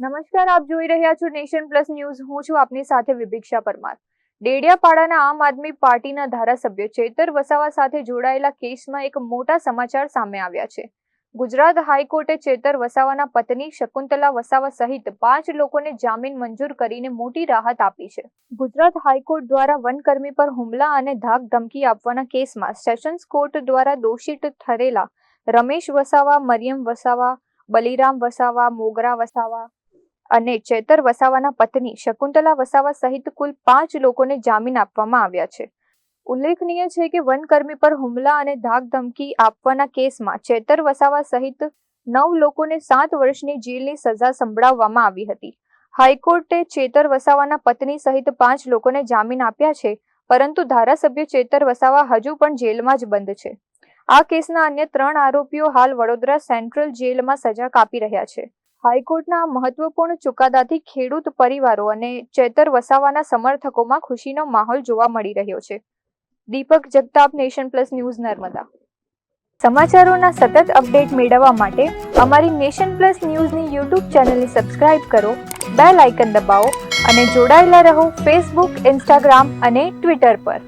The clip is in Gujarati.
નમસ્કાર, આપ જોઈ રહ્યા છો નેશન પ્લસ ન્યૂઝ. હું છું આપની સાથે વિભિક્ષા પરમાર. ડેડિયાપાડાના આમ આદમી પાર્ટીના ધારાસભ્ય ચેતર વસાવા સાથે જોડાયેલા કેસમાં એક મોટા સમાચાર સામે આવ્યા છે. ગુજરાત હાઈકોર્ટે ચેતર વસાવાના પત્ની શકુંતલા વસાવા સહિત 5 લોકોને જામીન મંજૂર કરીને મોટી રાહત આપી છે. ગુજરાત હાઈકોર્ટ દ્વારા વનકર્મી પર હુમલા અને ધાક ધમકી આપવાના કેસમાં સેશન્સ કોર્ટ દ્વારા દોષિત ઠરેલા રમેશ વસાવા, મરિયમ વસાવા, બલિરામ વસાવા, મોગરા વસાવા અને ચેતર વસાવાના પત્ની શકુંતલા વસાવા સહિત કુલ 5 લોકોને જામીન આપવામાં આવ્યા છે. ઉલ્લેખનીય છે કે વનકર્મી પર હુમલા અને ધાક ધમકી આપવાના કેસમાં ચેતર વસાવા સહિત 9 લોકોને 7 વર્ષની જેલની સજા સંભળાવવામાં આવી હતી. હાઈકોર્ટે ચેતર વસાવાના પત્ની સહિત 5 લોકોને જામીન આપ્યા છે, પરંતુ ધારાસભ્ય ચેતર વસાવા હજુ પણ જેલમાં જ બંધ છે. આ કેસના અન્ય 3 આરોપીઓ હાલ વડોદરા સેન્ટ્રલ જેલમાં સજા કાપી રહ્યા છે. હાઈકોર્ટના આ મહત્વપૂર્ણ ચુકાદાથી ખેડૂત પરિવારો અને ચેતર વસાવાના સમર્થકોમાં ખુશીનો માહોલ જોવા મળી રહ્યો છે. Deepak Jagtap, Nation Plus News, Narmada. સમાચારોના સતત અપડેટ મેળવવા માટે અમારી નેશન પ્લસ ન્યૂઝની યુટ્યુબ ચેનલને સબસ્ક્રાઇબ કરો, બેલ આઇકન દબાવો અને જોડાયેલા રહો ફેસબુક, ઇન્સ્ટાગ્રામ અને ટ્વિટર પર.